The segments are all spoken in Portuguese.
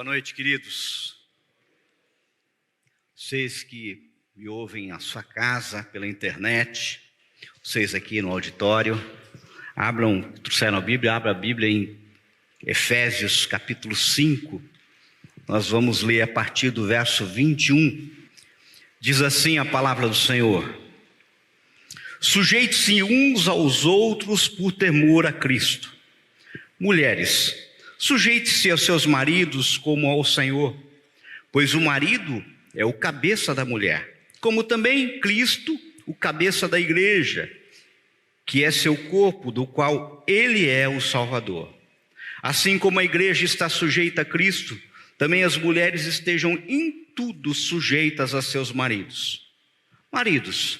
Boa noite, queridos. Vocês que me ouvem à sua casa, pela internet, vocês aqui no auditório, trouxeram a Bíblia, abra a Bíblia em Efésios capítulo 5. Nós vamos ler a partir do verso 21. Diz assim a palavra do Senhor: sujeite-se uns aos outros por temor a Cristo. Mulheres, sujeite-se aos seus maridos como ao Senhor, pois o marido é o cabeça da mulher, como também Cristo, o cabeça da igreja, que é seu corpo, do qual ele é o Salvador. Assim como a igreja está sujeita a Cristo, também as mulheres estejam em tudo sujeitas a seus maridos. Maridos,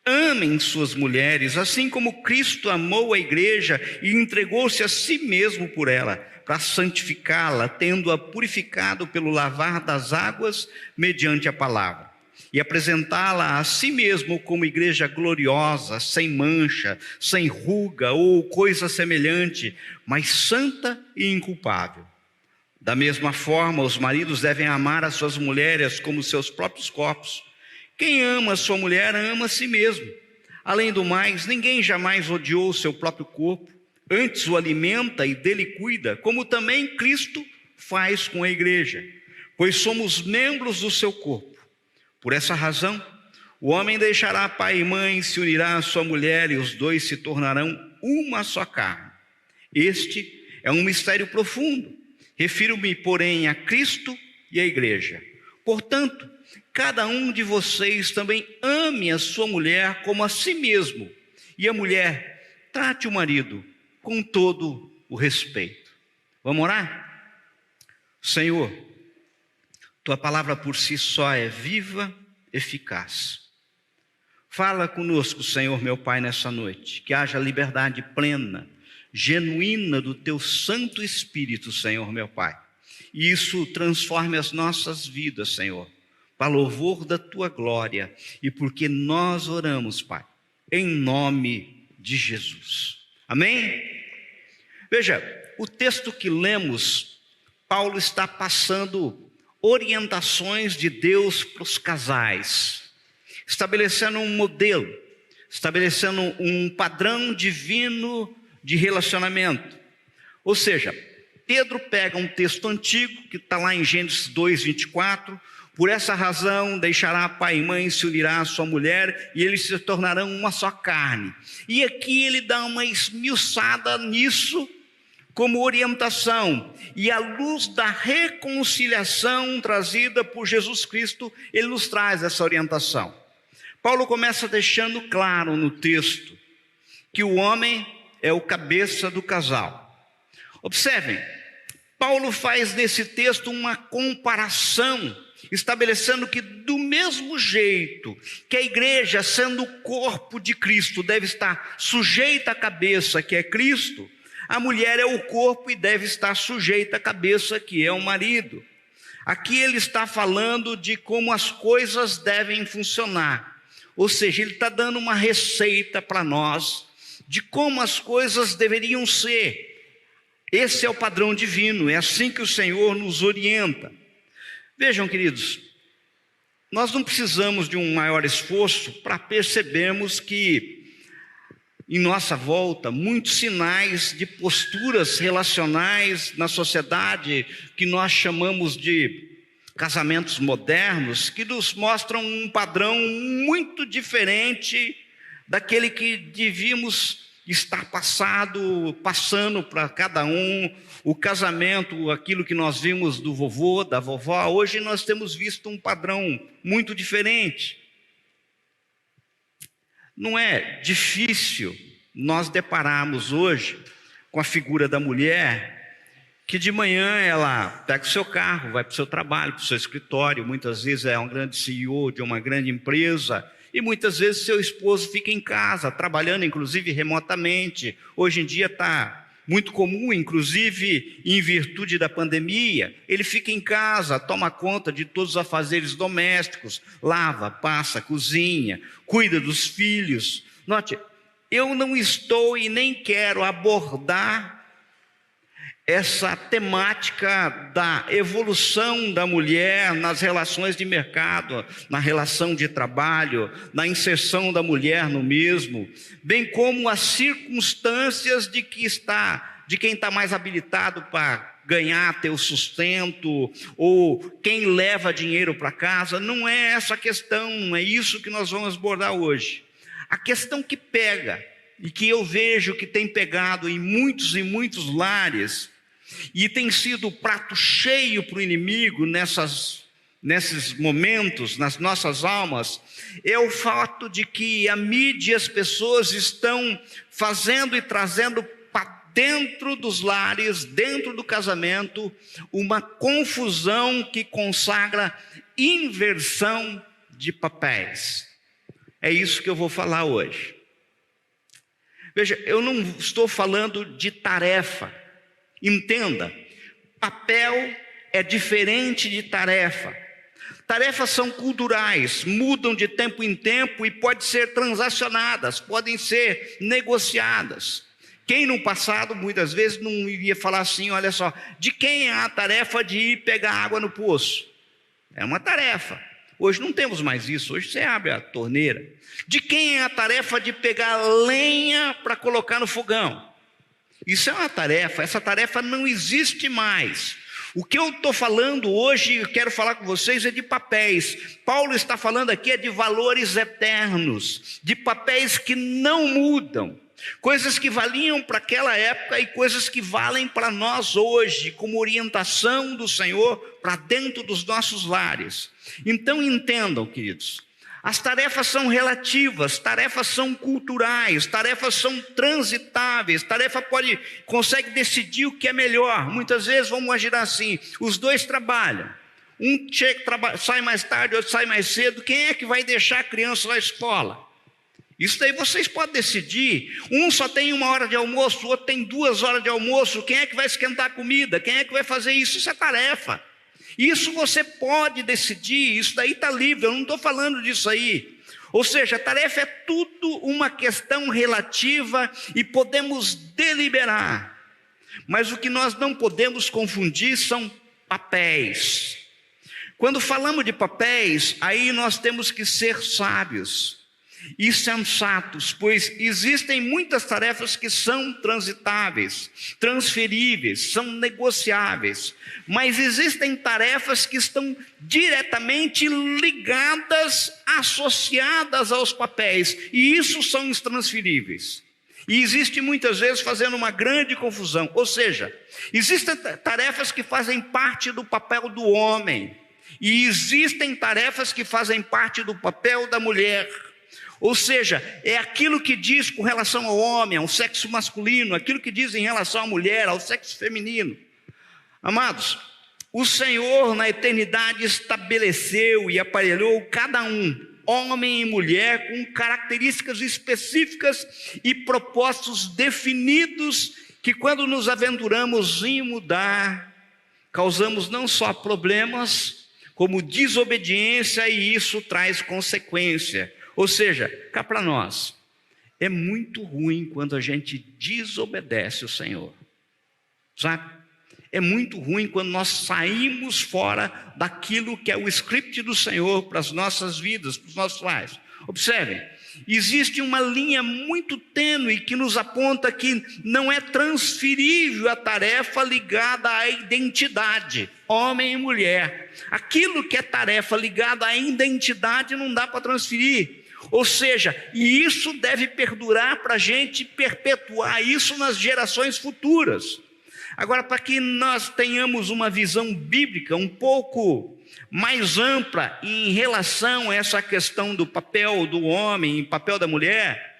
amem suas mulheres, assim como Cristo amou a igreja e entregou-se a si mesmo por ela, para santificá-la, tendo-a purificado pelo lavar das águas mediante a palavra, e apresentá-la a si mesmo como igreja gloriosa, sem mancha, sem ruga ou coisa semelhante, mas santa e inculpável. Da mesma forma, os maridos devem amar as suas mulheres como seus próprios corpos. Quem ama a sua mulher, ama a si mesmo. Além do mais, ninguém jamais odiou o seu próprio corpo, antes o alimenta e dele cuida, como também Cristo faz com a igreja, pois somos membros do seu corpo. Por essa razão, o homem deixará pai e mãe, se unirá à sua mulher, e os dois se tornarão uma só carne. Este é um mistério profundo. Refiro-me, porém, a Cristo e à igreja. Portanto, cada um de vocês também ame a sua mulher como a si mesmo, e a mulher trate o marido com todo o respeito. Vamos orar? Senhor, tua palavra por si só é viva, eficaz. Fala conosco, Senhor meu Pai, nessa noite, que haja liberdade plena, genuína do teu Santo Espírito, Senhor meu Pai, e isso transforme as nossas vidas, Senhor, para louvor da tua glória, e porque nós oramos, Pai, em nome de Jesus. Amém? Veja, o texto que lemos, Paulo está passando orientações de Deus para os casais, estabelecendo um modelo, estabelecendo um padrão divino de relacionamento. Ou seja, Pedro pega um texto antigo, que está lá em Gênesis 2, 24, por essa razão deixará pai e mãe, se unirá à sua mulher, e eles se tornarão uma só carne. E aqui ele dá uma esmiuçada nisso, como orientação, e à luz da reconciliação trazida por Jesus Cristo, ele nos traz essa orientação. Paulo começa deixando claro no texto que o homem é o cabeça do casal. Observem, Paulo faz nesse texto uma comparação, estabelecendo que do mesmo jeito que a igreja, sendo o corpo de Cristo, deve estar sujeita à cabeça, que é Cristo, a mulher é o corpo e deve estar sujeita à cabeça, que é o marido. Aqui ele está falando de como as coisas devem funcionar, ou seja, ele está dando uma receita para nós de como as coisas deveriam ser. Esse é o padrão divino, é assim que o Senhor nos orienta. Vejam, queridos, nós não precisamos de um maior esforço para percebermos que em nossa volta, muitos sinais de posturas relacionais na sociedade, que nós chamamos de casamentos modernos, que nos mostram um padrão muito diferente daquele que devíamos estar passando para cada um. O casamento, aquilo que nós vimos do vovô, da vovó, hoje nós temos visto um padrão muito diferente. Não é difícil nós depararmos hoje com a figura da mulher, que de manhã ela pega o seu carro, vai para o seu trabalho, para o seu escritório, muitas vezes é um grande CEO de uma grande empresa, e muitas vezes seu esposo fica em casa, trabalhando inclusive remotamente. Hoje em dia está muito comum, inclusive em virtude da pandemia, ele fica em casa, toma conta de todos os afazeres domésticos, lava, passa, cozinha, cuida dos filhos. Note, eu não estou e nem quero abordar essa temática da evolução da mulher nas relações de mercado, na relação de trabalho, na inserção da mulher no mesmo, bem como as circunstâncias de quem está mais habilitado para ganhar, ter o sustento, ou quem leva dinheiro para casa. Não é essa a questão, não é isso que nós vamos abordar hoje. A questão que pega, e que eu vejo que tem pegado em muitos e muitos lares, e tem sido prato cheio para o inimigo nesses momentos, nas nossas almas, é o fato de que a mídia e as pessoas estão fazendo e trazendo para dentro dos lares, dentro do casamento, uma confusão que consagra inversão de papéis. É isso que eu vou falar hoje. Veja, eu não estou falando de tarefa. Entenda, papel é diferente de tarefa. Tarefas são culturais, mudam de tempo em tempo e podem ser transacionadas, podem ser negociadas. Quem no passado muitas vezes não iria falar assim, olha só, de quem é a tarefa de ir pegar água no poço? É uma tarefa. Hoje não temos mais isso, hoje você abre a torneira. De quem é a tarefa de pegar lenha para colocar no fogão? Isso é uma tarefa, essa tarefa não existe mais. O que eu estou falando hoje, eu quero falar com vocês, é de papéis. Paulo está falando aqui de valores eternos, de papéis que não mudam. Coisas que valiam para aquela época e coisas que valem para nós hoje, como orientação do Senhor para dentro dos nossos lares. Então entendam, queridos, as tarefas são relativas, tarefas são culturais, tarefas são transitáveis, tarefa consegue decidir o que é melhor. Muitas vezes vamos agir assim, os dois trabalham, um sai mais tarde, outro sai mais cedo, quem é que vai deixar a criança na escola? Isso daí vocês podem decidir. Um só tem 1 hora de almoço, o outro tem 2 horas de almoço, quem é que vai esquentar a comida? Quem é que vai fazer isso? Isso é tarefa. Isso você pode decidir, isso daí está livre, eu não estou falando disso aí. Ou seja, a tarefa é tudo uma questão relativa e podemos deliberar. Mas o que nós não podemos confundir são papéis. Quando falamos de papéis, aí nós temos que ser sábios e sensatos, pois existem muitas tarefas que são transitáveis, transferíveis, são negociáveis, mas existem tarefas que estão diretamente ligadas, associadas aos papéis, e isso são intransferíveis. E existe muitas vezes fazendo uma grande confusão, ou seja, existem tarefas que fazem parte do papel do homem, e existem tarefas que fazem parte do papel da mulher. Ou seja, é aquilo que diz com relação ao homem, ao sexo masculino, aquilo que diz em relação à mulher, ao sexo feminino. Amados, o Senhor na eternidade estabeleceu e aparelhou cada um, homem e mulher, com características específicas e propósitos definidos, que quando nos aventuramos em mudar, causamos não só problemas, como desobediência, e isso traz consequência. Ou seja, cá para nós, é muito ruim quando a gente desobedece o Senhor, sabe? É muito ruim quando nós saímos fora daquilo que é o script do Senhor para as nossas vidas, para os nossos lares. Observem, existe uma linha muito tênue que nos aponta que não é transferível a tarefa ligada à identidade, homem e mulher. Aquilo que é tarefa ligada à identidade não dá para transferir. Ou seja, e isso deve perdurar para a gente perpetuar isso nas gerações futuras. Agora, para que nós tenhamos uma visão bíblica um pouco mais ampla em relação a essa questão do papel do homem e papel da mulher,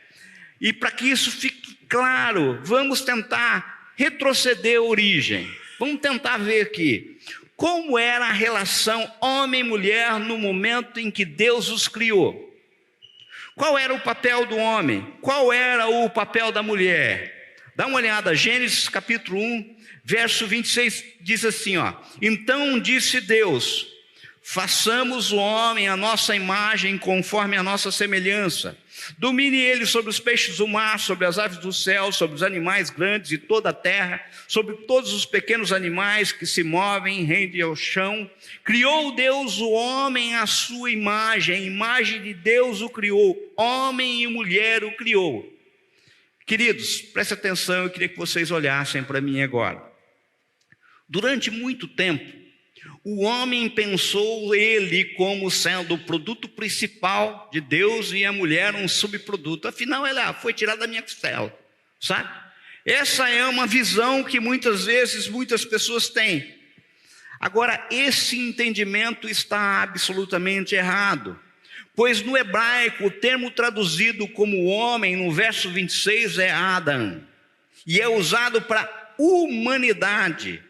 e para que isso fique claro, vamos tentar retroceder a origem. Vamos tentar ver aqui como era a relação homem e mulher no momento em que Deus os criou. Qual era o papel do homem? Qual era o papel da mulher? Dá uma olhada, Gênesis capítulo 1, verso 26, diz assim, ó: então disse Deus, façamos o homem à nossa imagem, conforme a nossa semelhança. Domine ele sobre os peixes do mar, sobre as aves do céu, sobre os animais grandes e toda a terra, sobre todos os pequenos animais que se movem rente ao chão. Criou Deus o homem à sua imagem, a imagem de Deus o criou, homem e mulher o criou. Queridos, preste atenção, eu queria que vocês olhassem para mim agora. Durante muito tempo, o homem pensou ele como sendo o produto principal de Deus e a mulher um subproduto. Afinal, ela foi tirada da minha costela, sabe? Essa é uma visão que muitas vezes muitas pessoas têm. Agora, esse entendimento está absolutamente errado, pois no hebraico o termo traduzido como homem no verso 26 é Adam, e é usado para humanidade.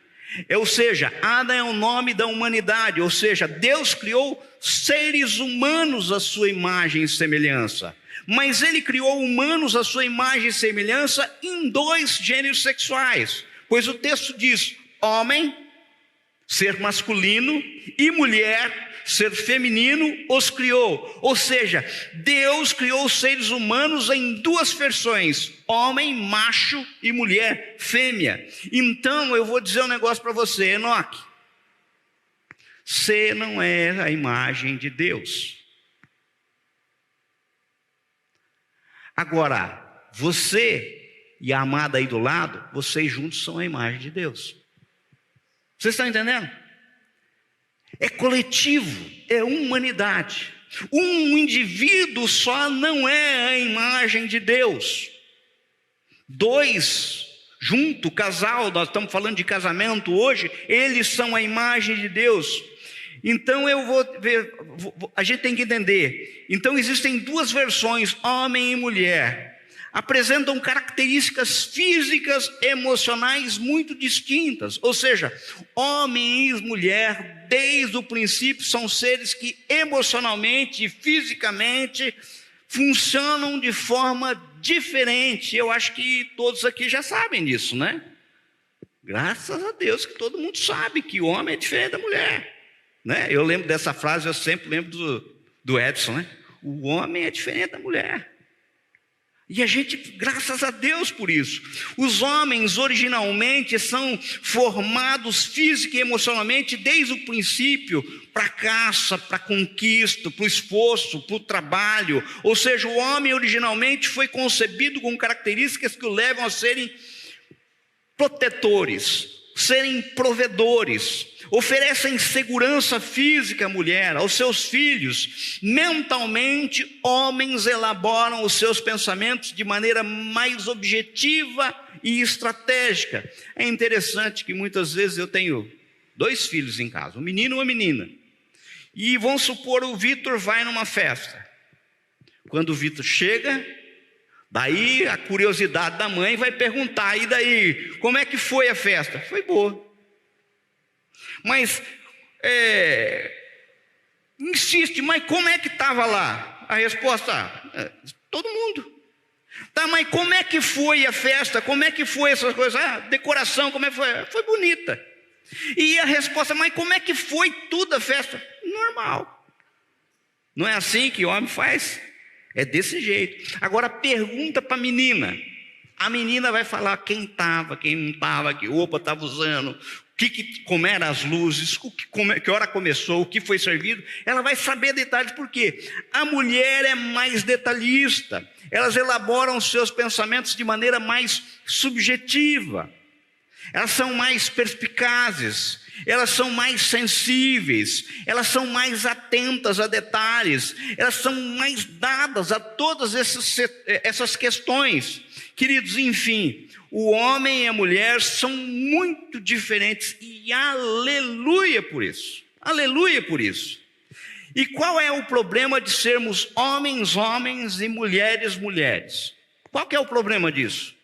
Ou seja, Adam é o nome da humanidade, ou seja, Deus criou seres humanos à sua imagem e semelhança, mas ele criou humanos à sua imagem e semelhança em dois gêneros sexuais, pois o texto diz, homem, ser masculino, e mulher, ser feminino, os criou. Ou seja, Deus criou os seres humanos em duas versões, homem, macho, e mulher, fêmea. Então eu vou dizer um negócio para você, Enoque, você não é a imagem de Deus. Agora, você e a amada aí do lado, vocês juntos são a imagem de Deus. Vocês estão entendendo? É coletivo, é humanidade. Um indivíduo só não é a imagem de Deus. Dois, junto, casal, nós estamos falando de casamento hoje, eles são a imagem de Deus. Então eu vou ver, a gente tem que entender. Então existem duas versões, homem e mulher. Apresentam características físicas, emocionais muito distintas. Ou seja, homem e mulher, desde o princípio, são seres que emocionalmente e fisicamente funcionam de forma diferente. Eu acho que todos aqui já sabem disso, né? Graças a Deus que todo mundo sabe que o homem é diferente da mulher, né? Eu lembro dessa frase, eu sempre lembro do Edson, né? O homem é diferente da mulher. E a gente, graças a Deus por isso. Os homens originalmente são formados física e emocionalmente desde o princípio para a caça, para a conquista, para o esforço, para o trabalho. Ou seja, o homem originalmente foi concebido com características que o levam a serem protetores, serem provedores, oferecem segurança física à mulher, aos seus filhos. Mentalmente, homens elaboram os seus pensamentos de maneira mais objetiva e estratégica. É interessante que muitas vezes eu tenho dois filhos em casa, um menino e uma menina, e vamos supor o Vitor vai numa festa. Quando o Vitor chega, daí a curiosidade da mãe vai perguntar, e daí, como é que foi a festa? Foi boa. Mas, insiste, mas como é que estava lá? A resposta, todo mundo. Tá, mas como é que foi a festa? Como é que foi essas coisas? Decoração, como é que foi? Foi bonita. E a resposta, mas como é que foi tudo a festa? Normal. Não é assim que o homem faz? É desse jeito. Agora pergunta para a menina. A menina vai falar quem estava, quem não estava, que roupa estava usando, como eram as luzes, que hora começou, o que foi servido. Ela vai saber detalhes, por quê? A mulher é mais detalhista. Elas elaboram os seus pensamentos de maneira mais subjetiva. Elas são mais perspicazes, elas são mais sensíveis, elas são mais atentas a detalhes, elas são mais dadas a todas essas questões. Queridos, enfim, o homem e a mulher são muito diferentes e aleluia por isso, aleluia por isso. E qual é o problema de sermos homens, homens e mulheres, mulheres? Qual que é o problema disso?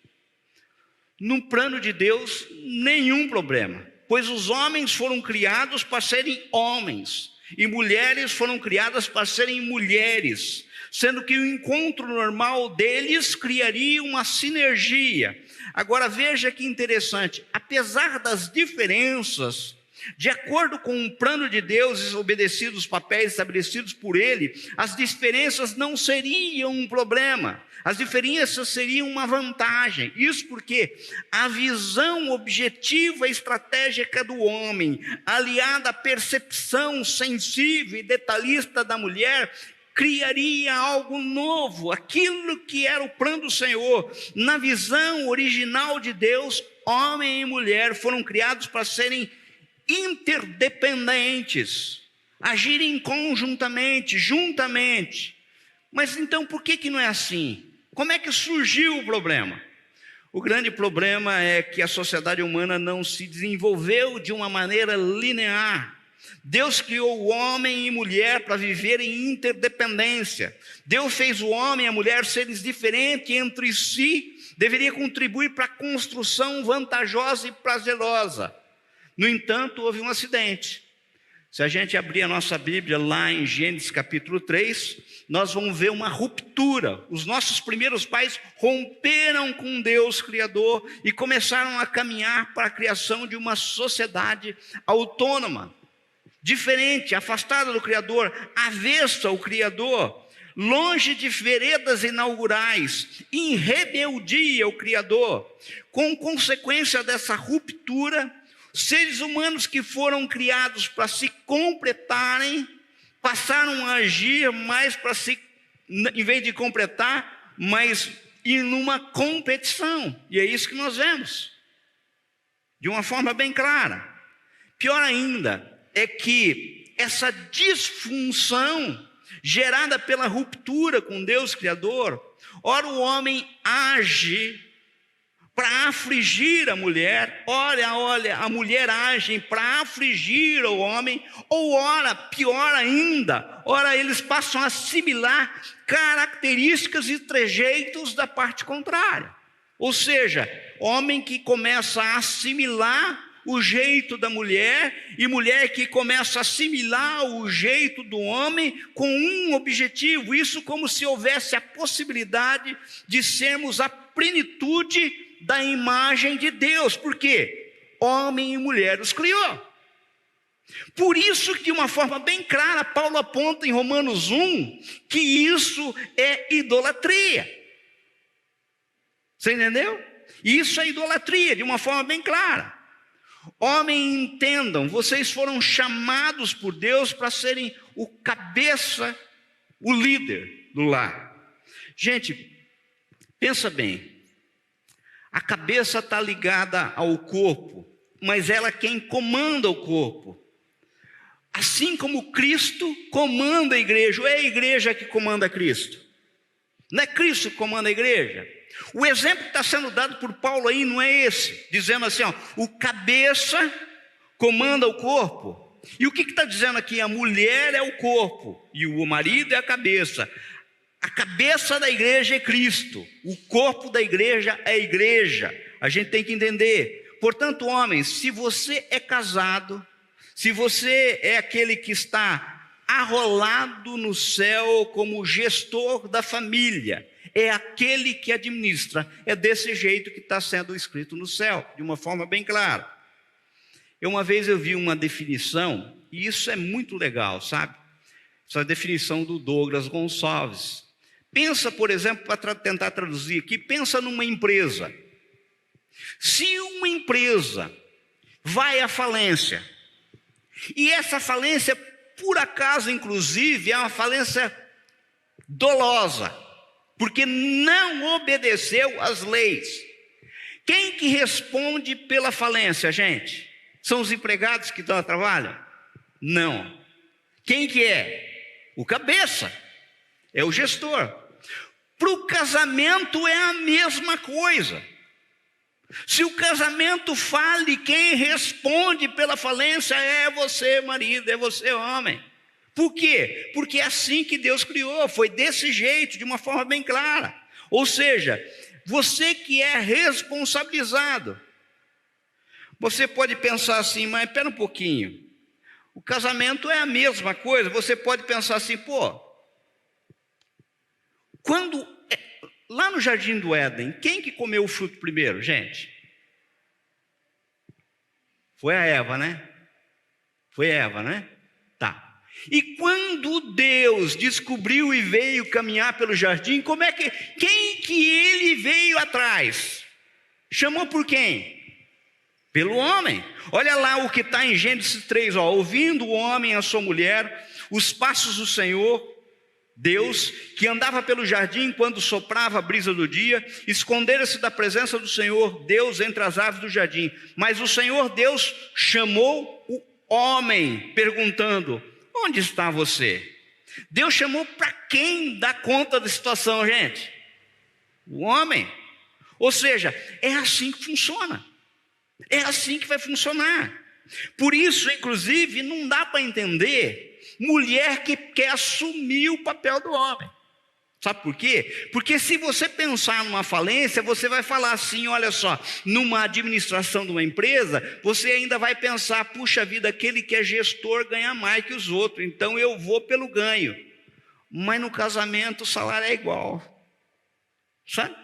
No plano de Deus, nenhum problema, pois os homens foram criados para serem homens e mulheres foram criadas para serem mulheres, sendo que o encontro normal deles criaria uma sinergia. Agora veja que interessante, apesar das diferenças, De acordo com o plano de Deus, obedecidos os papéis estabelecidos por Ele, as diferenças não seriam um problema, as diferenças seriam uma vantagem. Isso porque a visão objetiva e estratégica do homem, aliada à percepção sensível e detalhista da mulher, criaria algo novo, aquilo que era o plano do Senhor. Na visão original de Deus, homem e mulher foram criados para serem interdependentes, agirem conjuntamente, juntamente. Mas então por que não é assim? Como é que surgiu o problema? O grande problema é que a sociedade humana não se desenvolveu de uma maneira linear. Deus criou o homem e mulher para viver em interdependência. Deus fez o homem e a mulher seres diferentes entre si, deveria contribuir para a construção vantajosa e prazerosa. No entanto, houve um acidente. Se a gente abrir a nossa Bíblia lá em Gênesis capítulo 3, nós vamos ver uma ruptura. Os nossos primeiros pais romperam com Deus Criador e começaram a caminhar para a criação de uma sociedade autônoma, diferente, afastada do Criador, avessa ao Criador, longe de veredas inaugurais, em rebeldia ao Criador. Com consequência dessa ruptura, seres humanos que foram criados para se completarem, passaram a agir mais para se, em vez de completar, mas ir numa competição. E é isso que nós vemos, de uma forma bem clara. Pior ainda, é que essa disfunção gerada pela ruptura com Deus Criador, ora o homem age para afligir a mulher, olha, a mulher age para afligir o homem, ou ora, pior ainda, ora eles passam a assimilar características e trejeitos da parte contrária. Ou seja, homem que começa a assimilar o jeito da mulher, e mulher que começa a assimilar o jeito do homem com um objetivo, isso como se houvesse a possibilidade de sermos a plenitude da imagem de Deus, porque homem e mulher os criou. Por isso que de uma forma bem clara, Paulo aponta em Romanos 1, que isso é idolatria. Você entendeu? Isso é idolatria, de uma forma bem clara. Homem, entendam, vocês foram chamados por Deus para serem o cabeça, o líder do lar. Gente, pensa bem, a cabeça está ligada ao corpo, mas ela é quem comanda o corpo. Assim como Cristo comanda a igreja, ou é a igreja que comanda Cristo? Não é Cristo que comanda a igreja? O exemplo que está sendo dado por Paulo aí não é esse, dizendo assim, ó, o cabeça comanda o corpo. E o que está dizendo aqui? A mulher é o corpo e o marido é a cabeça. A cabeça da igreja é Cristo, o corpo da igreja é a igreja. A gente tem que entender. Portanto, homens, se você é casado, se você é aquele que está arrolado no céu como gestor da família, é aquele que administra, é desse jeito que está sendo escrito no céu, de uma forma bem clara. Uma vez eu vi uma definição, e isso é muito legal, sabe? Essa definição do Douglas Gonçalves. Pensa, por exemplo, para tentar traduzir aqui, pensa numa empresa. Se uma empresa vai à falência, e essa falência, por acaso, inclusive, é uma falência dolosa, porque não obedeceu às leis. Quem que responde pela falência, gente? São os empregados que trabalham? Não. Quem que é? O cabeça, é o gestor. Para o casamento é a mesma coisa. Se o casamento fale, quem responde pela falência é você, marido, é você, homem. Por quê? Porque é assim que Deus criou, foi desse jeito, de uma forma bem clara. Ou seja, você que é responsabilizado. Você pode pensar assim, mas espera um pouquinho. O casamento é a mesma coisa. Você pode pensar assim, lá no Jardim do Éden, quem que comeu o fruto primeiro, gente? Foi a Eva, né? Foi Eva, né? Tá. E quando Deus descobriu e veio caminhar pelo jardim, quem que ele veio atrás? Chamou por quem? Pelo homem. Olha lá o que está em Gênesis 3, ó. Ouvindo o homem a sua mulher, os passos do Senhor, Deus, que andava pelo jardim quando soprava a brisa do dia, escondera-se da presença do Senhor, Deus, entre as árvores do jardim. Mas o Senhor Deus chamou o homem, perguntando: onde está você? Deus chamou para quem dá conta da situação, gente? O homem. Ou seja, é assim que funciona. É assim que vai funcionar. Por isso, inclusive, não dá para entender mulher que quer assumir o papel do homem. Sabe por quê? Porque se você pensar numa falência, você vai falar assim, olha só, numa administração de uma empresa, você ainda vai pensar, puxa vida, aquele que é gestor ganha mais que os outros, então eu vou pelo ganho. Mas no casamento o salário é igual. Sabe?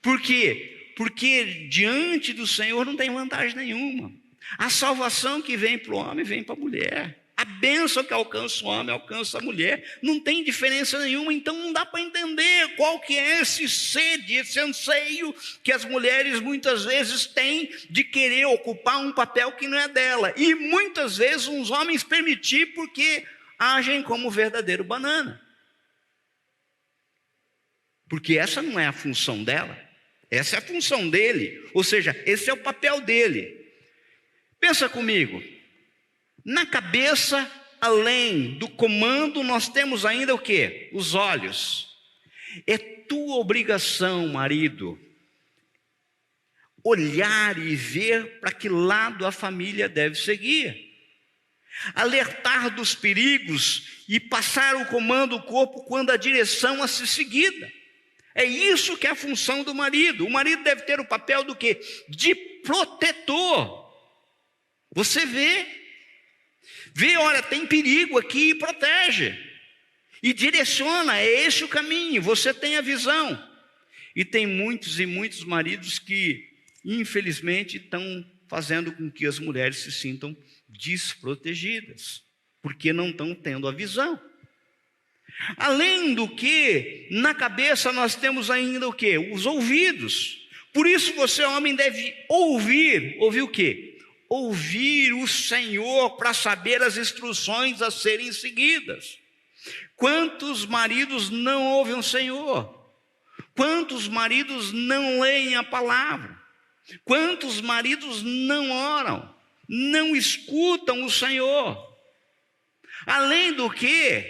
Por quê? Porque diante do Senhor não tem vantagem nenhuma. A salvação que vem para o homem, vem para a mulher. A bênção que alcança o homem, alcança a mulher. Não tem diferença nenhuma, então não dá para entender qual que é esse sede, esse anseio que as mulheres muitas vezes têm de querer ocupar um papel que não é dela. E muitas vezes uns homens permitir porque agem como verdadeiro banana. Porque essa não é a função dela, essa é a função dele. Ou seja, esse é o papel dele. Pensa comigo. Na cabeça, além do comando, nós temos ainda o quê? Os olhos. É tua obrigação, marido, olhar e ver para que lado a família deve seguir. Alertar dos perigos e passar o comando ao corpo quando a direção a ser seguida. É isso que é a função do marido. O marido deve ter o papel do quê? De protetor. Você vê, olha, tem perigo aqui e protege. E direciona, é esse o caminho, você tem a visão. E tem muitos e muitos maridos que, infelizmente, estão fazendo com que as mulheres se sintam desprotegidas, porque não estão tendo a visão. Além do que, na cabeça nós temos ainda o quê? Os ouvidos. Por isso você, homem, deve ouvir o quê? Ouvir o Senhor para saber as instruções a serem seguidas. Quantos maridos não ouvem o Senhor? Quantos maridos não leem a palavra? Quantos maridos não oram? Não escutam o Senhor? Além do que,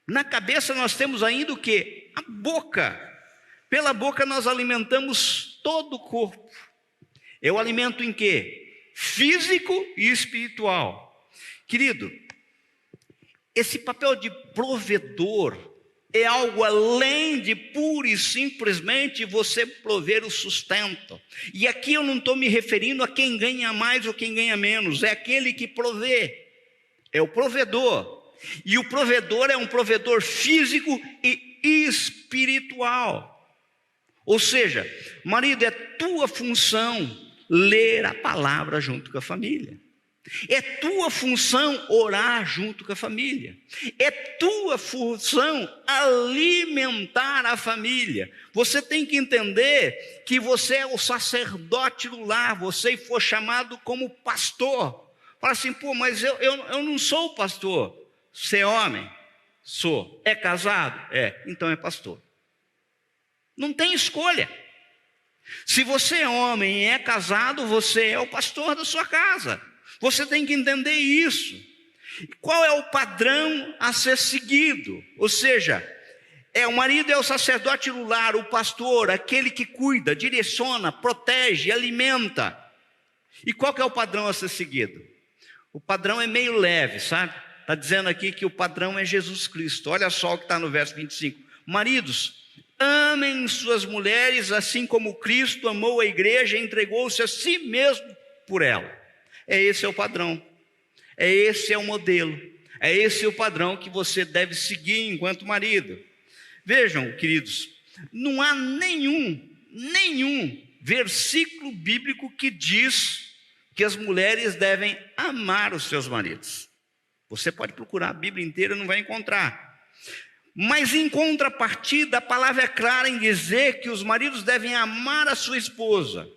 na cabeça nós temos ainda o quê? A boca. Pela boca nós alimentamos todo o corpo. É o alimento em quê? Físico e espiritual. Querido, esse papel de provedor é algo além de pura e simplesmente você prover o sustento. E aqui eu não estou me referindo a quem ganha mais ou quem ganha menos, é aquele que provê, é o provedor. E o provedor é um provedor físico e espiritual. Ou seja, marido, é tua função ler a palavra junto com a família. É tua função orar junto com a família. É tua função alimentar a família. Você tem que entender que você é o sacerdote do lar, você foi chamado como pastor. Fala assim, pô, mas eu não sou pastor. Você é homem? Sou. É casado? É. Então é pastor. Não tem escolha. Se você é homem e é casado, você é o pastor da sua casa. Você tem que entender isso. Qual é o padrão a ser seguido? Ou seja, o marido é o sacerdote do lar, o pastor, aquele que cuida, direciona, protege, alimenta. E qual que é o padrão a ser seguido? O padrão é meio leve, sabe? Está dizendo aqui que o padrão é Jesus Cristo. Olha só o que está no verso 25. Maridos, amem suas mulheres assim como Cristo amou a igreja e entregou-se a si mesmo por ela. Esse é o padrão, esse é o modelo, esse é o padrão que você deve seguir enquanto marido. Vejam, queridos, não há nenhum versículo bíblico que diz que as mulheres devem amar os seus maridos. Você pode procurar a Bíblia inteira e não vai encontrar. Mas em contrapartida, a palavra é clara em dizer que os maridos devem amar a sua esposa.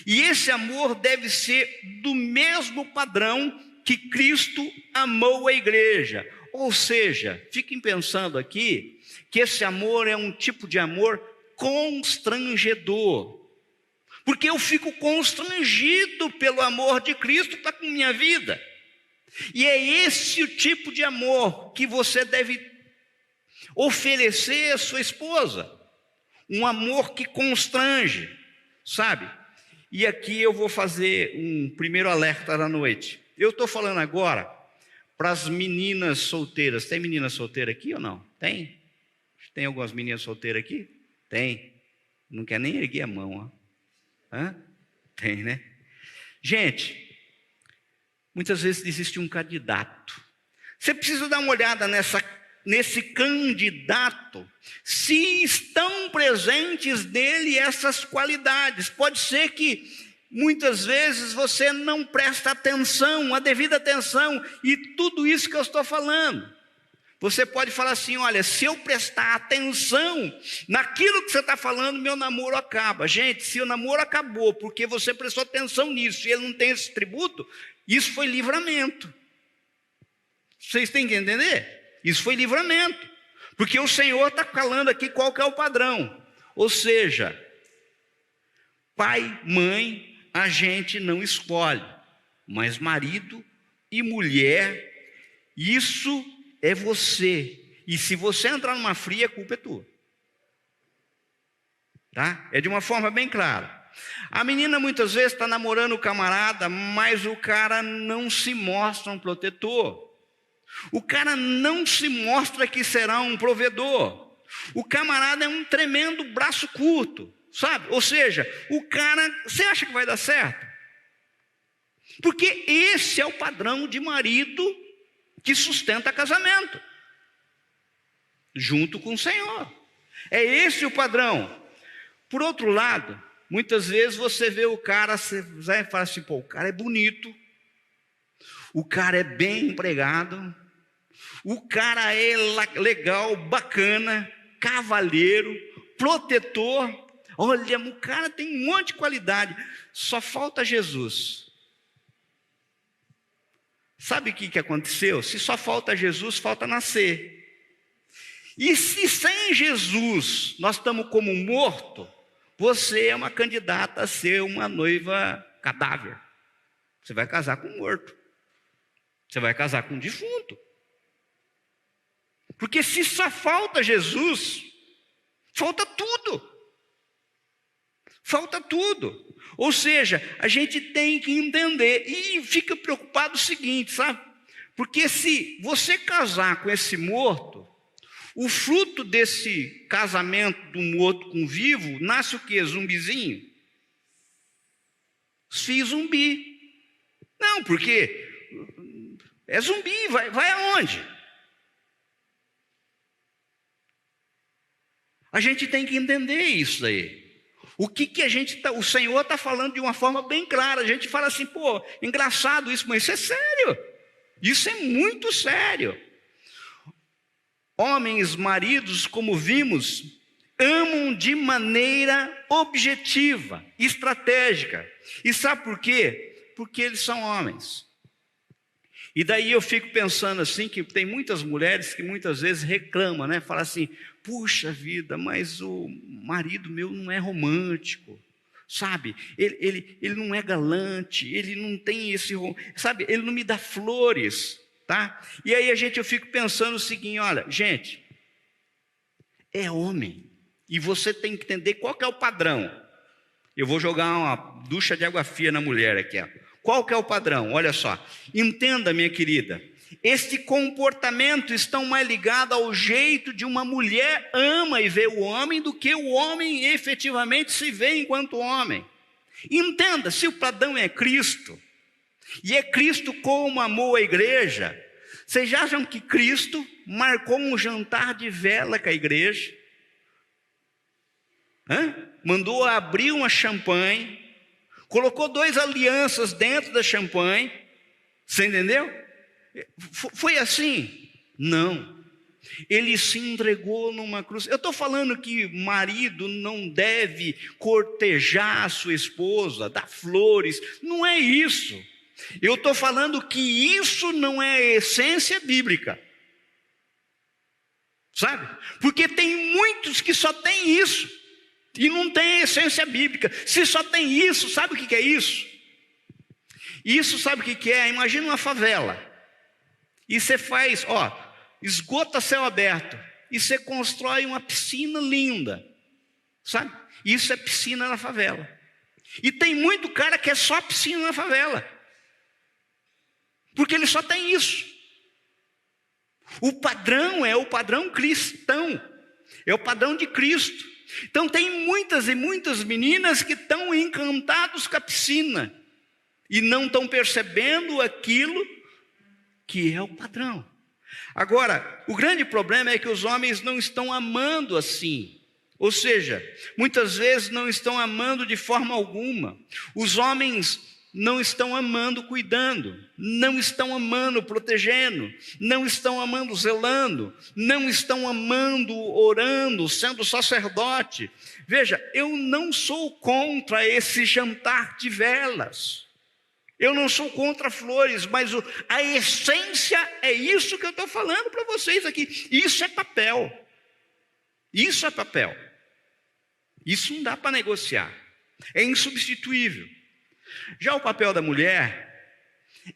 E esse amor deve ser do mesmo padrão que Cristo amou a igreja. Ou seja, fiquem pensando aqui que esse amor é um tipo de amor constrangedor. Porque eu fico constrangido pelo amor de Cristo para com minha vida. E é esse o tipo de amor que você deve oferecer à sua esposa. Um amor que constrange, sabe? E aqui eu vou fazer um primeiro alerta da noite. Eu estou falando agora para as meninas solteiras. Tem menina solteira aqui ou não? Tem? Tem algumas meninas solteiras aqui? Tem. Não quer nem erguer a mão, ó. Hã? Tem, né? Gente, muitas vezes existe um candidato. Você precisa dar uma olhada nesse candidato, se estão presentes nele essas qualidades. Pode ser que muitas vezes você não presta atenção, a devida atenção, e tudo isso que eu estou falando. Você pode falar assim: olha, se eu prestar atenção naquilo que você está falando, meu namoro acaba. Gente, se o namoro acabou porque você prestou atenção nisso e ele não tem esse tributo, isso foi livramento. Vocês têm que entender? Isso foi livramento. Porque o Senhor está falando aqui qual que é o padrão. Ou seja, pai, mãe, a gente não escolhe, mas marido e mulher, isso é você. E se você entrar numa fria, a culpa é tua. Tá? É de uma forma bem clara. A menina muitas vezes está namorando o camarada, mas o cara não se mostra um protetor. O cara não se mostra que será um provedor. O camarada é um tremendo braço curto, sabe? Ou seja, o cara, você acha que vai dar certo? Porque esse é o padrão de marido que sustenta casamento, junto com o Senhor. É esse o padrão. Por outro lado, muitas vezes você vê o cara, você vai falar assim: pô, o cara é bonito, o cara é bem empregado, o cara é legal, bacana, cavalheiro, protetor. Olha, o cara tem um monte de qualidade, só falta Jesus. Sabe o que aconteceu? Se só falta Jesus, falta nascer. E se sem Jesus nós estamos como morto, você é uma candidata a ser uma noiva cadáver. Você vai casar com um morto. Você vai casar com um defunto. Porque se só falta Jesus, falta tudo. Falta tudo. Ou seja, a gente tem que entender. E fica preocupado o seguinte, sabe? Porque se você casar com esse morto, o fruto desse casamento do morto com o vivo, nasce o quê? Zumbizinho? Filho zumbi. Não, porque é zumbi, vai aonde? A gente tem que entender isso aí. O que a gente o Senhor está falando de uma forma bem clara. A gente fala assim: pô, engraçado isso, mas isso é sério. Isso é muito sério. Homens, maridos, como vimos, amam de maneira objetiva, estratégica. E sabe por quê? Porque eles são homens. E daí eu fico pensando assim, que tem muitas mulheres que muitas vezes reclamam, né? Falam assim: puxa vida, mas o marido meu não é romântico, sabe? Ele não é galante, ele não tem esse, sabe? Ele não me dá flores, tá? E aí eu fico pensando o seguinte: olha, gente, é homem, e você tem que entender qual que é o padrão. Eu vou jogar uma ducha de água fria na mulher aqui, ó. Qual que é o padrão? Olha só, entenda, minha querida, este comportamento está mais ligado ao jeito de uma mulher ama e vê o homem do que o homem efetivamente se vê enquanto homem. Entenda, se o padrão é Cristo, e é Cristo como amou a igreja, vocês acham que Cristo marcou um jantar de vela com a igreja? Mandou abrir uma champanhe, colocou 2 alianças dentro da champanhe, você entendeu? Foi assim? Não. Ele se entregou numa cruz. Eu estou falando que marido não deve cortejar a sua esposa, dar flores, não é isso. Eu estou falando que isso não é a essência bíblica, sabe? Porque tem muitos que só tem isso e não tem a essência bíblica. Se só tem isso, sabe o que é isso? Isso sabe o que é? Imagina uma favela e você faz, esgoto a céu aberto, e você constrói uma piscina linda, sabe? Isso é piscina na favela. E tem muito cara que é só piscina na favela, porque ele só tem isso. O padrão é o padrão cristão, é o padrão de Cristo. Então tem muitas e muitas meninas que estão encantadas com a piscina e não estão percebendo aquilo que é o padrão. Agora, o grande problema é que os homens não estão amando assim. Ou seja, muitas vezes não estão amando de forma alguma. Os homens não estão amando cuidando, não estão amando protegendo, não estão amando zelando, não estão amando orando, sendo sacerdote. Veja, eu não sou contra esse jantar de velas. Eu não sou contra flores, mas a essência é isso que eu estou falando para vocês aqui. Isso é papel. Isso é papel. Isso não dá para negociar. É insubstituível. Já o papel da mulher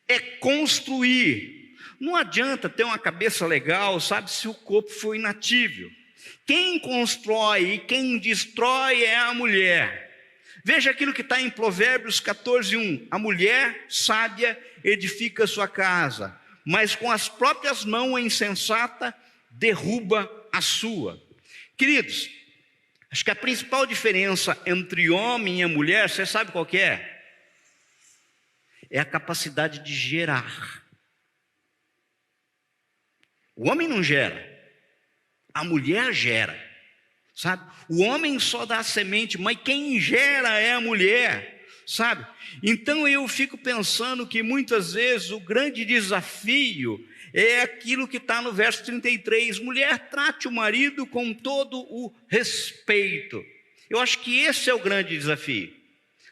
é construir. Não adianta ter uma cabeça legal, sabe, se o corpo for inatível. Quem constrói e quem destrói é a mulher. Veja aquilo que está em Provérbios 14:1. A mulher sábia edifica sua casa, mas com as próprias mãos a insensata derruba a sua. Queridos, acho que a principal diferença entre homem e a mulher, você sabe qual que é? É a capacidade de gerar. O homem não gera, a mulher gera. Sabe? O homem só dá semente, mas quem gera é a mulher, sabe? Então eu fico pensando que muitas vezes o grande desafio é aquilo que está no verso 33. Mulher, trate o marido com todo o respeito. Eu acho que esse é o grande desafio.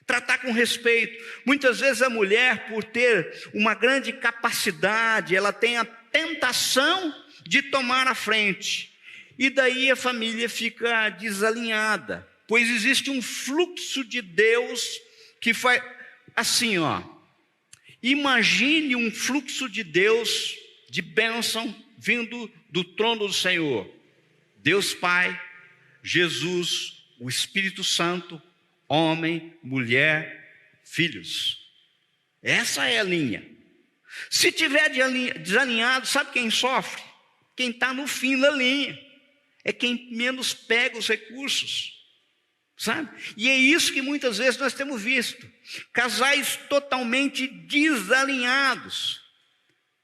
Tratar com respeito. Muitas vezes a mulher, por ter uma grande capacidade, ela tem a tentação de tomar a frente. E daí a família fica desalinhada, pois existe um fluxo de Deus que faz assim, imagine um fluxo de Deus, de bênção, vindo do trono do Senhor. Deus Pai, Jesus, o Espírito Santo, homem, mulher, filhos. Essa é a linha. Se tiver desalinhado, sabe quem sofre? Quem está no fim da linha. É quem menos pega os recursos, sabe? E é isso que muitas vezes nós temos visto. Casais totalmente desalinhados.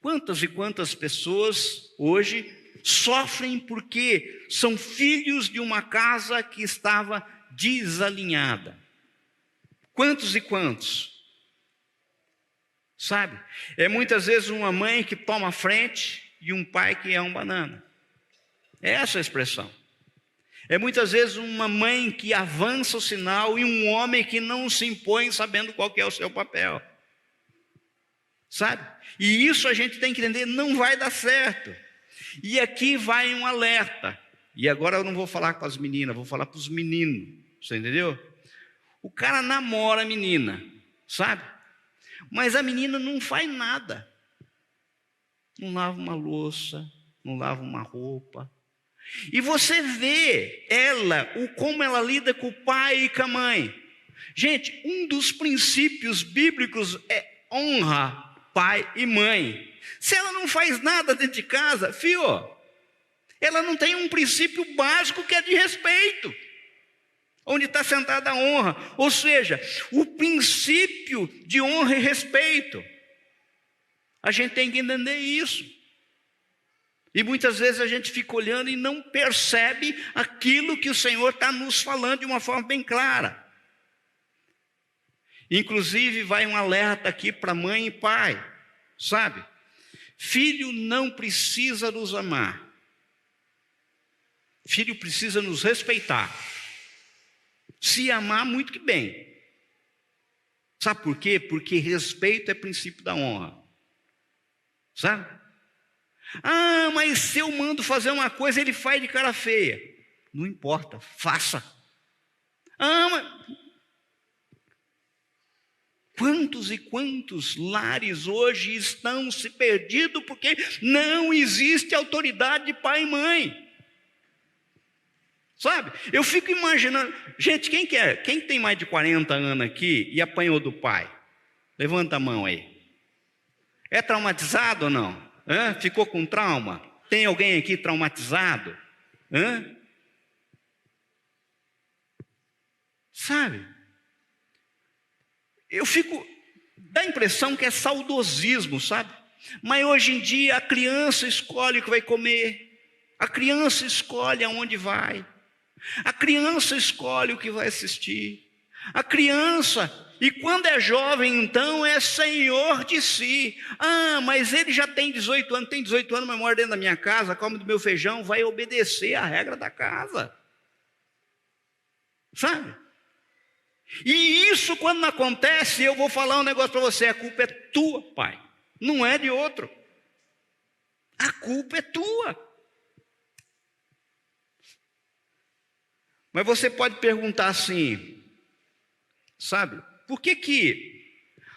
Quantas e quantas pessoas hoje sofrem porque são filhos de uma casa que estava desalinhada. Quantos e quantos? Sabe? É muitas vezes uma mãe que toma a frente e um pai que é um banana. É essa a expressão. É muitas vezes uma mãe que avança o sinal e um homem que não se impõe sabendo qual que é o seu papel. Sabe? E isso a gente tem que entender, não vai dar certo. E aqui vai um alerta. E agora eu não vou falar com as meninas, vou falar para os meninos. Você entendeu? O cara namora a menina, sabe? Mas a menina não faz nada. Não lava uma louça, não lava uma roupa. E você vê como ela lida com o pai e com a mãe. Gente, um dos princípios bíblicos é honra pai e mãe. Se ela não faz nada dentro de casa, ela não tem um princípio básico que é de respeito. Onde está sentada a honra. Ou seja, o princípio de honra e respeito. A gente tem que entender isso. E muitas vezes a gente fica olhando e não percebe aquilo que o Senhor está nos falando de uma forma bem clara. Inclusive vai um alerta aqui para mãe e pai, sabe? Filho não precisa nos amar. Filho precisa nos respeitar. Se amar, muito que bem. Sabe por quê? Porque respeito é princípio da honra. Sabe? Ah, mas se eu mando fazer uma coisa, ele faz de cara feia. Não importa, faça. Ah, mas... Quantos e quantos lares hoje estão se perdidos porque não existe autoridade de pai e mãe? Sabe? Eu fico imaginando, gente, quem tem mais de 40 anos aqui e apanhou do pai? Levanta a mão aí. É traumatizado ou não? Hã? Ficou com trauma? Tem alguém aqui traumatizado? Hã? Sabe? Eu fico, dá a impressão que é saudosismo, sabe? Mas hoje em dia a criança escolhe o que vai comer, a criança escolhe aonde vai, a criança escolhe o que vai assistir, a criança, e quando é jovem então é senhor de si. Ah, mas ele já tem 18 anos, mas mora dentro da minha casa, come do meu feijão, vai obedecer à regra da casa, sabe? E isso quando não acontece, eu vou falar um negócio para você, a culpa é tua, pai, não é de outro. A culpa é tua. Mas você pode perguntar assim, sabe, por que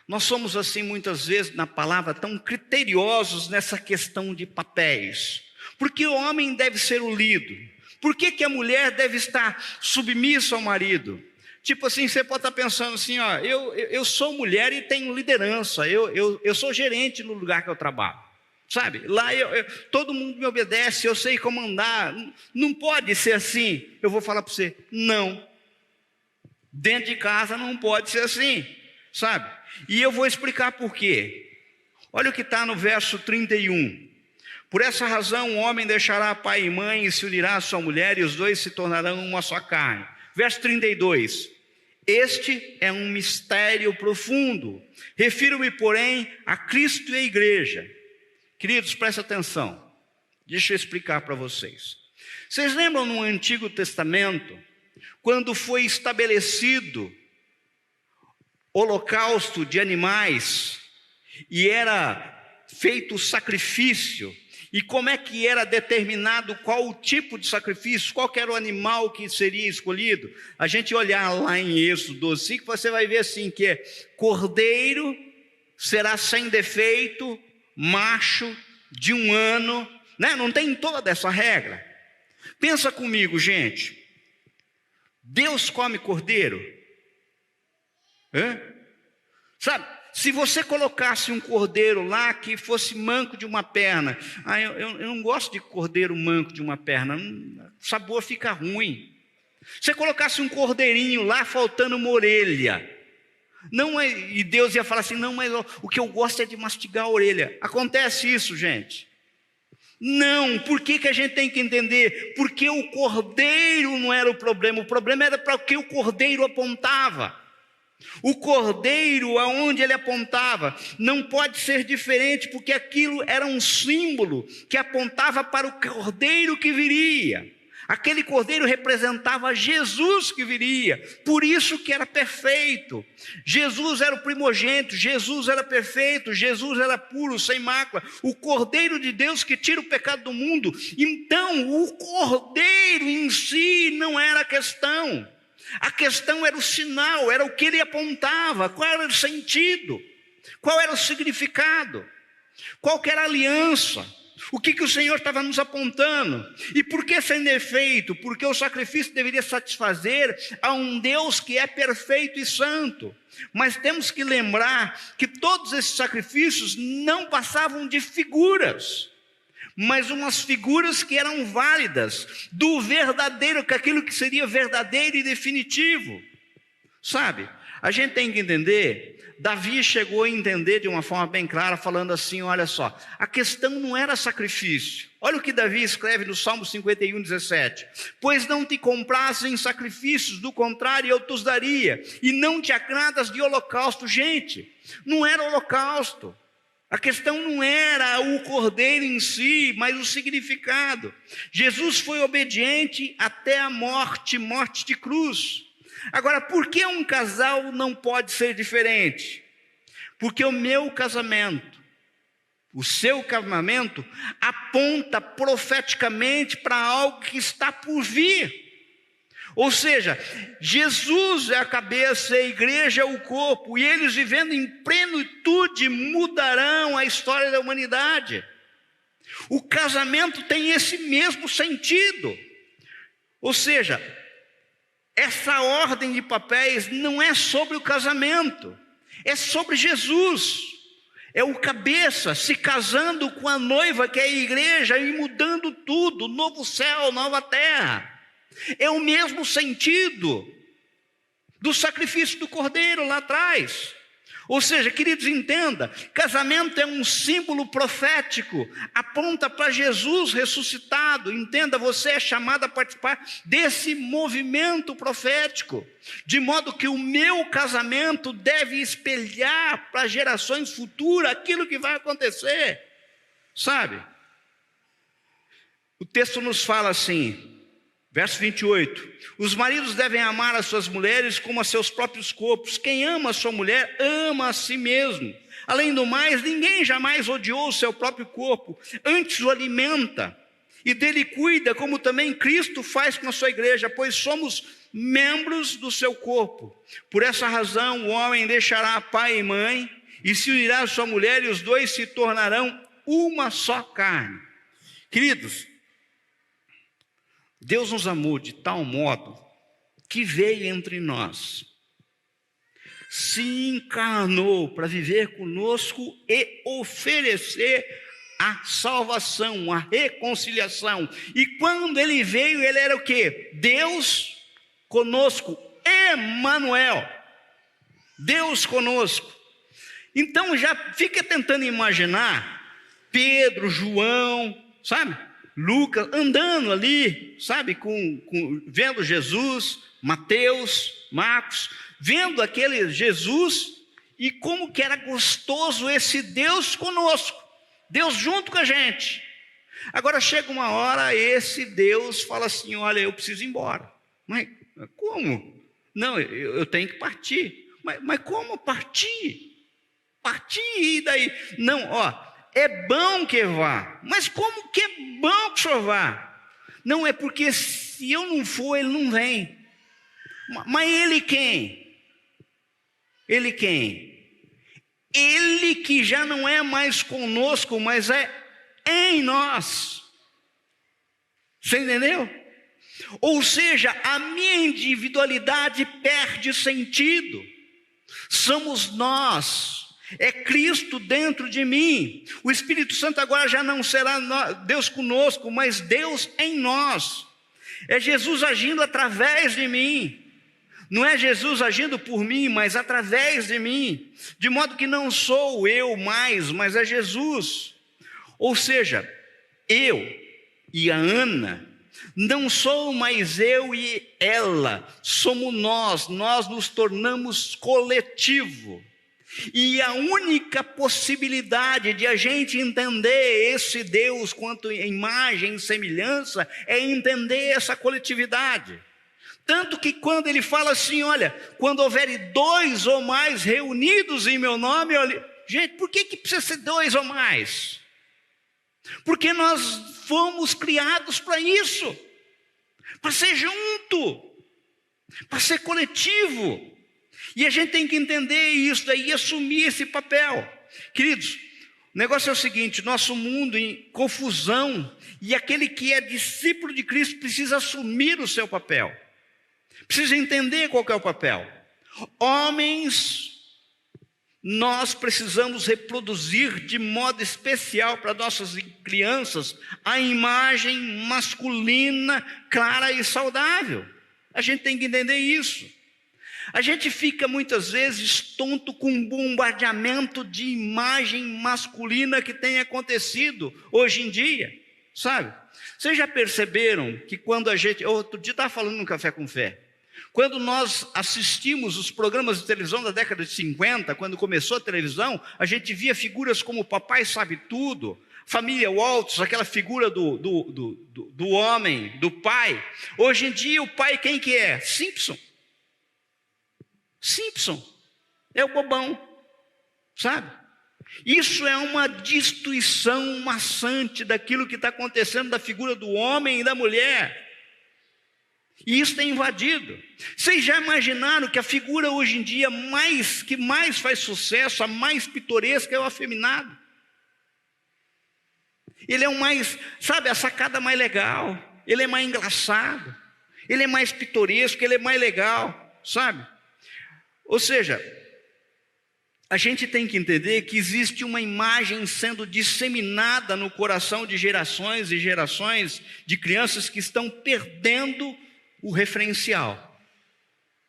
nós somos assim muitas vezes na palavra tão criteriosos nessa questão de papéis? Porque o homem deve ser o líder. Por que a mulher deve estar submissa ao marido? Tipo assim, você pode estar pensando assim, ó, eu sou mulher e tenho liderança, eu sou gerente no lugar que eu trabalho, sabe? Lá todo mundo me obedece, eu sei comandar, não pode ser assim. Eu vou falar para você, não. Dentro de casa não pode ser assim, sabe? E eu vou explicar por quê. Olha o que está no verso 31. Por essa razão o homem deixará pai e mãe e se unirá à sua mulher e os dois se tornarão uma só carne. Verso 32. Este é um mistério profundo. Refiro-me, porém, a Cristo e a igreja. Queridos, prestem atenção. Deixa eu explicar para vocês. Vocês lembram no Antigo Testamento, quando foi estabelecido holocausto de animais e era feito o sacrifício? E como é que era determinado qual o tipo de sacrifício, qual que era o animal que seria escolhido? A gente olhar lá em Êxodo 12, você vai ver assim que é cordeiro será sem defeito, macho de 1 ano, né? Não tem toda essa regra. Pensa comigo, gente. Deus come cordeiro? Sabe? Se você colocasse um cordeiro lá que fosse manco de uma perna, eu não gosto de cordeiro manco de uma perna, o sabor fica ruim. Se você colocasse um cordeirinho lá faltando uma orelha, e Deus ia falar assim, não, mas o que eu gosto é de mastigar a orelha. Acontece isso, gente? Não, por que a gente tem que entender? Porque o cordeiro não era o problema era para o que o cordeiro apontava. O cordeiro, aonde ele apontava, não pode ser diferente, porque aquilo era um símbolo que apontava para o cordeiro que viria. Aquele cordeiro representava Jesus que viria, por isso que era perfeito. Jesus era o primogênito, Jesus era perfeito, Jesus era puro, sem mácula, o cordeiro de Deus que tira o pecado do mundo. Então o cordeiro em si não era a questão. A questão era o sinal, era o que ele apontava, qual era o sentido, qual era o significado, qual que era a aliança, o que o Senhor estava nos apontando. E por que sem defeito? Porque o sacrifício deveria satisfazer a um Deus que é perfeito e santo. Mas temos que lembrar que todos esses sacrifícios não passavam de figuras, mas umas figuras que eram válidas do verdadeiro, que aquilo que seria verdadeiro e definitivo, Sabe? A gente tem que entender, Davi chegou a entender de uma forma bem clara, falando assim, olha só, a questão não era sacrifício. Olha o que Davi escreve no Salmo 51, 17. Pois não te comprazes em sacrifícios, do contrário eu te daria, e não te agradas de holocausto. Gente, não era holocausto. A questão não era o cordeiro em si, mas o significado. Jesus foi obediente até a morte, morte de cruz. Agora, por que um casal não pode ser diferente? Porque o meu casamento, o seu casamento, aponta profeticamente para algo que está por vir. Ou seja, Jesus é a cabeça, a igreja é o corpo, e eles vivendo em plenitude mudarão a história da humanidade. O casamento tem esse mesmo sentido. Ou seja, essa ordem de papéis não é sobre o casamento, é sobre Jesus. É o cabeça se casando com a noiva, que é a igreja, e mudando tudo, novo céu, nova terra. É o mesmo sentido do sacrifício do cordeiro lá atrás. Ou seja, queridos, entenda, casamento é um símbolo profético, aponta para Jesus ressuscitado. Entenda, você é chamado a participar desse movimento profético, de modo que o meu casamento deve espelhar para gerações futuras aquilo que vai acontecer, sabe? O texto nos fala assim, verso 28, os maridos devem amar as suas mulheres como a seus próprios corpos. Quem ama a sua mulher, ama a si mesmo. Além do mais, ninguém jamais odiou o seu próprio corpo, antes o alimenta e dele cuida, como também Cristo faz com a sua igreja, pois somos membros do seu corpo. Por essa razão, o homem deixará pai e mãe e se unirá à sua mulher, e os dois se tornarão uma só carne. Queridos, Deus nos amou de tal modo que veio entre nós, se encarnou para viver conosco e oferecer a salvação, a reconciliação. E quando ele veio, ele era o quê? Deus conosco, Emanuel, Deus conosco. Então já fica tentando imaginar Pedro, João, sabe? Lucas andando ali, sabe, vendo Jesus, Mateus, Marcos, vendo aquele Jesus, e como que era gostoso esse Deus conosco, Deus junto com a gente. Agora chega uma hora, esse Deus fala assim, olha, eu preciso ir embora. Mas como? Não, eu tenho que partir. Mas como partir? Partir e daí? Não, ó, é bom que vá. Mas como que é bom que o senhor vá? Não, é porque se eu não for, ele não vem. Mas ele quem? Ele quem? Ele que já não é mais conosco, mas é em nós. Você entendeu? Ou seja, a minha individualidade perde sentido. Somos nós. É Cristo dentro de mim. O Espírito Santo agora já não será Deus conosco, mas Deus em nós. É Jesus agindo através de mim. Não é Jesus agindo por mim, mas através de mim. De modo que não sou eu mais, mas é Jesus. Ou seja, eu e a Ana, não sou mais eu e ela, somos nós nos tornamos coletivo. E a única possibilidade de a gente entender esse Deus quanto imagem e semelhança é entender essa coletividade. Tanto que quando ele fala assim, olha, quando houver 2 ou mais reunidos em meu nome, olha, gente, por que precisa ser 2 ou mais? Porque nós fomos criados para isso, para ser junto, para ser coletivo. E a gente tem que entender isso daí e assumir esse papel. Queridos, o negócio é o seguinte, nosso mundo em confusão, e aquele que é discípulo de Cristo precisa assumir o seu papel. Precisa entender qual que é o papel. Homens, nós precisamos reproduzir de modo especial para nossas crianças a imagem masculina, clara e saudável. A gente tem que entender isso. A gente fica muitas vezes tonto com um bombardeamento de imagem masculina que tem acontecido hoje em dia, sabe? Vocês já perceberam que quando a gente... Outro dia estava falando no Café com Fé. Quando nós assistimos os programas de televisão da década de 50, quando começou a televisão, a gente via figuras como o Papai Sabe Tudo, Família Waltz, aquela figura do homem, do pai. Hoje em dia o pai quem que é? Simpson. Simpson é o bobão, sabe? Isso é uma destruição maçante daquilo que está acontecendo da figura do homem e da mulher. E isso tem invadido. Vocês já imaginaram que a figura hoje em dia que mais faz sucesso, a mais pitoresca é o afeminado? Ele é o mais, sabe, a sacada mais legal, ele é mais engraçado, ele é mais pitoresco, ele é mais legal, sabe? Ou seja, a gente tem que entender que existe uma imagem sendo disseminada no coração de gerações e gerações de crianças que estão perdendo o referencial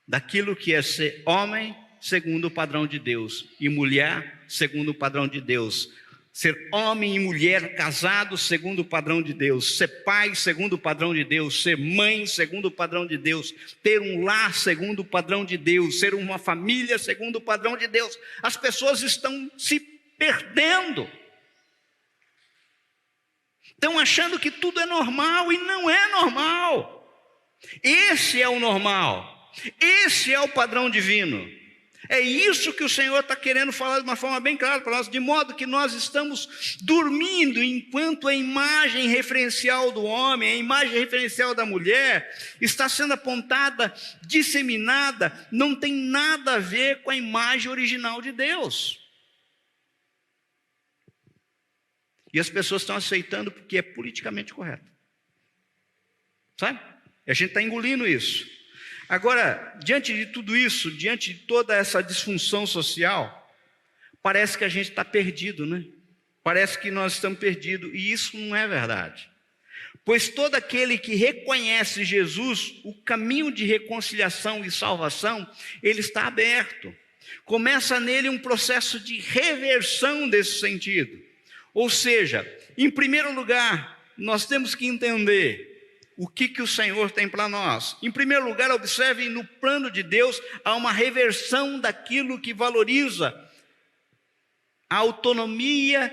daquilo que é ser homem segundo o padrão de Deus e mulher segundo o padrão de Deus. Ser homem e mulher casados segundo o padrão de Deus, ser pai segundo o padrão de Deus, ser mãe segundo o padrão de Deus, ter um lar segundo o padrão de Deus, ser uma família segundo o padrão de Deus. As pessoas estão se perdendo, estão achando que tudo é normal e não é normal. Esse é o normal, esse é o padrão divino. É isso que o Senhor está querendo falar de uma forma bem clara para nós, de modo que nós estamos dormindo enquanto a imagem referencial do homem, a imagem referencial da mulher está sendo apontada, disseminada, não tem nada a ver com a imagem original de Deus. E as pessoas estão aceitando porque é politicamente correto, sabe? E a gente está engolindo isso. Agora, diante de tudo isso, diante de toda essa disfunção social, parece que a gente está perdido, né? Parece que nós estamos perdidos, e isso não é verdade. Pois todo aquele que reconhece Jesus, o caminho de reconciliação e salvação, ele está aberto. Começa nele um processo de reversão desse sentido. Ou seja, em primeiro lugar, nós temos que entender o que o Senhor tem para nós. Em primeiro lugar, observem, no plano de Deus, há uma reversão daquilo que valoriza a autonomia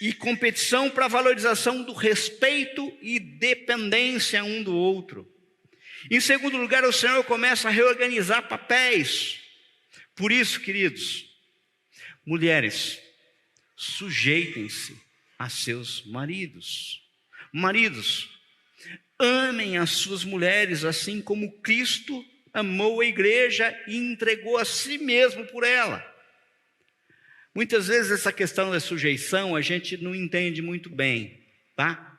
e competição para a valorização do respeito e dependência um do outro. Em segundo lugar, o Senhor começa a reorganizar papéis. Por isso, queridos, mulheres, sujeitem-se a seus maridos. Maridos, amem as suas mulheres assim como Cristo amou a igreja e entregou a si mesmo por ela. Muitas vezes essa questão da sujeição a gente não entende muito bem, tá?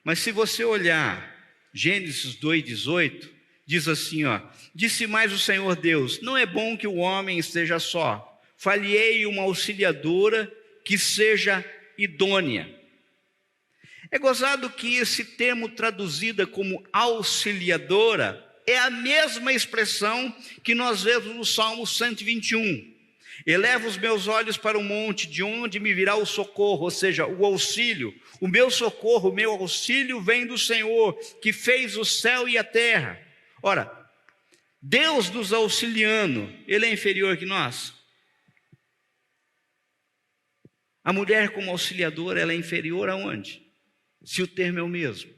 Mas se você olhar Gênesis 2,18, diz assim, ó: disse mais o Senhor Deus, não é bom que o homem esteja só, far-lhe-ei uma auxiliadora que seja idônea. É gozado que esse termo traduzida como auxiliadora é a mesma expressão que nós vemos no Salmo 121. Eleva os meus olhos para o monte, de onde me virá o socorro, ou seja, o auxílio. O meu socorro, o meu auxílio vem do Senhor, que fez o céu e a terra. Ora, Deus nos auxiliando, Ele é inferior que nós? A mulher como auxiliadora, ela é inferior aonde? Se o termo é o mesmo.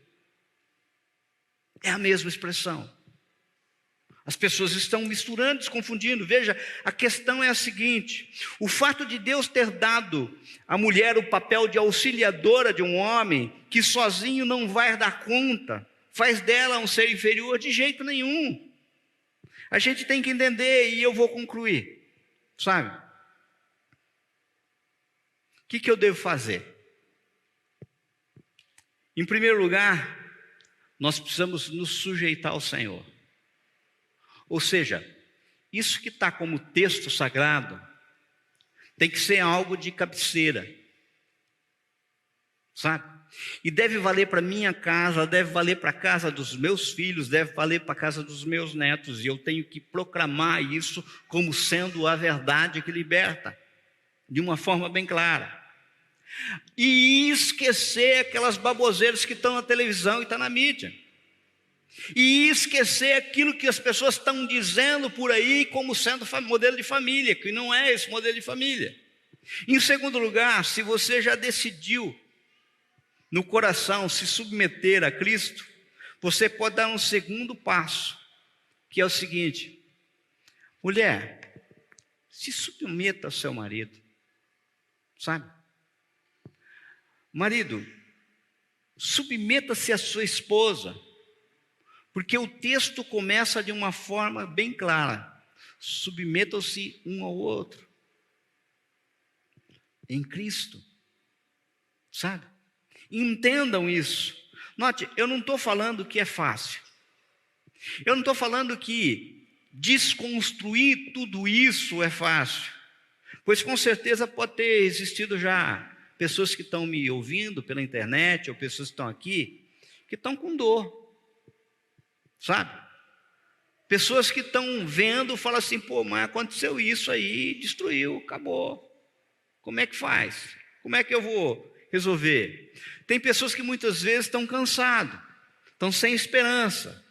É a mesma expressão. As pessoas estão misturando, se confundindo. Veja, a questão é a seguinte: o fato de Deus ter dado à mulher o papel de auxiliadora de um homem, que sozinho não vai dar conta, faz dela um ser inferior de jeito nenhum. A gente tem que entender, e eu vou concluir, sabe? O que eu devo fazer? Em primeiro lugar, nós precisamos nos sujeitar ao Senhor. Ou seja, isso que está como texto sagrado tem que ser algo de cabeceira, sabe? E deve valer para minha casa, deve valer para a casa dos meus filhos, deve valer para a casa dos meus netos. E eu tenho que proclamar isso como sendo a verdade que liberta, de uma forma bem clara. E esquecer aquelas baboseiras que estão na televisão e estão na mídia. E esquecer aquilo que as pessoas estão dizendo por aí como sendo modelo de família, que não é esse modelo de família. Em segundo lugar, se você já decidiu no coração se submeter a Cristo, você pode dar um segundo passo, que é o seguinte: mulher, se submeta ao seu marido, sabe? Marido, submeta-se à sua esposa, porque o texto começa de uma forma bem clara: submetam-se um ao outro, em Cristo, sabe? Entendam isso. Note, eu não estou falando que é fácil, eu não estou falando que desconstruir tudo isso é fácil, pois com certeza pode ter existido já pessoas que estão me ouvindo pela internet, ou pessoas que estão aqui, que estão com dor, sabe? Pessoas que estão vendo, falam assim: pô, mas aconteceu isso aí, destruiu, acabou. Como é que faz? Como é que eu vou resolver? Tem pessoas que muitas vezes estão cansados, estão sem esperança.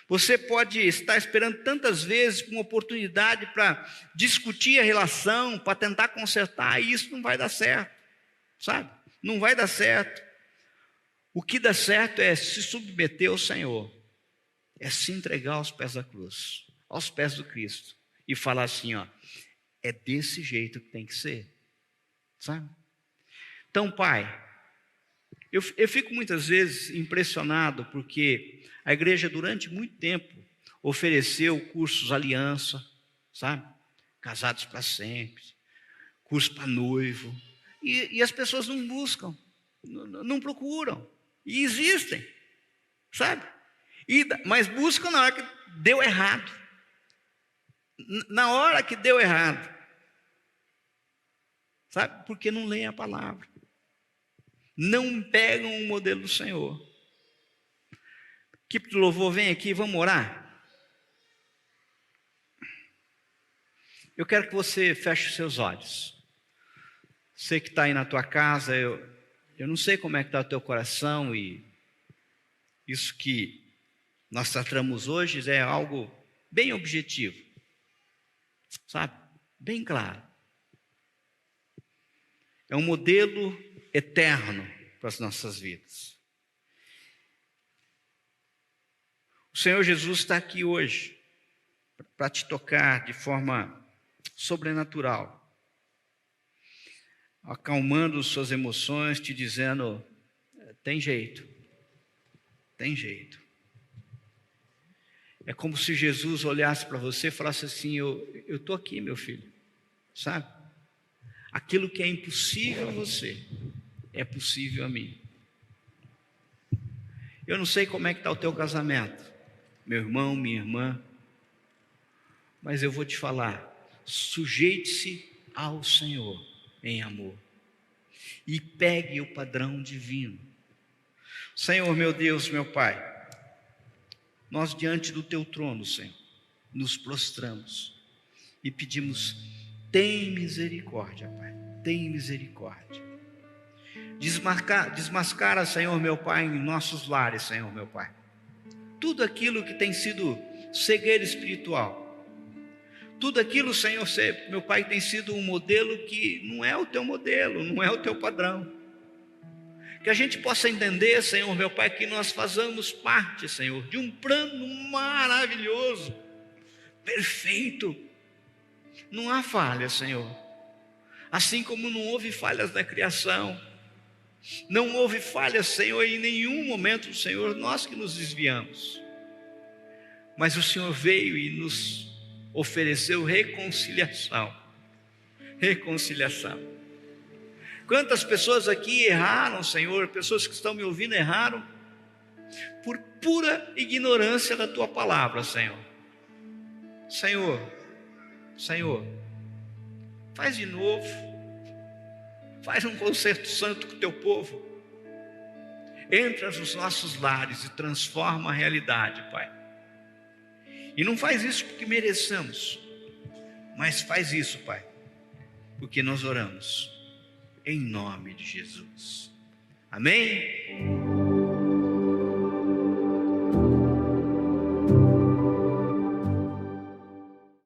Você pode estar esperando tantas vezes por uma oportunidade para discutir a relação, para tentar consertar, e isso não vai dar certo, sabe? Não vai dar certo. O que dá certo é se submeter ao Senhor, é se entregar aos pés da cruz, aos pés do Cristo, e falar assim: ó, é desse jeito que tem que ser, sabe? Então, pai, eu fico muitas vezes impressionado, porque a igreja durante muito tempo ofereceu cursos aliança, sabe? Casados para sempre, curso para noivo, e as pessoas não buscam, não procuram, e existem, sabe? Mas buscam na hora que deu errado, na hora que deu errado, sabe? Porque não leem a palavra, não pegam o modelo do Senhor. Equipe de louvor, vem aqui, vamos orar. Eu quero que você feche os seus olhos. Você que está aí na tua casa, eu não sei como é que está o teu coração, e isso que nós tratamos hoje é algo bem objetivo, sabe? Bem claro. É um modelo eterno para as nossas vidas. O Senhor Jesus está aqui hoje para te tocar de forma sobrenatural, acalmando suas emoções, te dizendo: tem jeito, tem jeito. É como se Jesus olhasse para você e falasse assim: eu estou aqui, meu filho, sabe? Aquilo que é impossível a você, é possível a mim. Eu não sei como é que está o teu casamento, meu irmão, minha irmã, mas eu vou te falar: sujeite-se ao Senhor em amor e pegue o padrão divino. Senhor, meu Deus, meu Pai, nós diante do teu trono, Senhor, nos prostramos e pedimos: tem misericórdia, Pai, tem misericórdia. Desmascara, Senhor, meu Pai, em nossos lares, Senhor, meu Pai, tudo aquilo que tem sido cegueira espiritual, tudo aquilo, Senhor, meu Pai, tem sido um modelo que não é o teu modelo, não é o teu padrão. Que a gente possa entender, Senhor, meu Pai, que nós fazemos parte, Senhor, de um plano maravilhoso, perfeito. Não há falha, Senhor. Assim como não houve falhas na criação, não houve falhas, Senhor, em nenhum momento, Senhor, nós que nos desviamos. Mas o Senhor veio e nos ofereceu reconciliação. Reconciliação. Quantas pessoas aqui erraram, Senhor, pessoas que estão me ouvindo erraram por pura ignorância da tua palavra, Senhor. Senhor, faz de novo, faz um concerto santo com o teu povo, entra nos nossos lares e transforma a realidade, Pai. E não faz isso porque mereçamos, mas faz isso, Pai, porque nós oramos em nome de Jesus. Amém?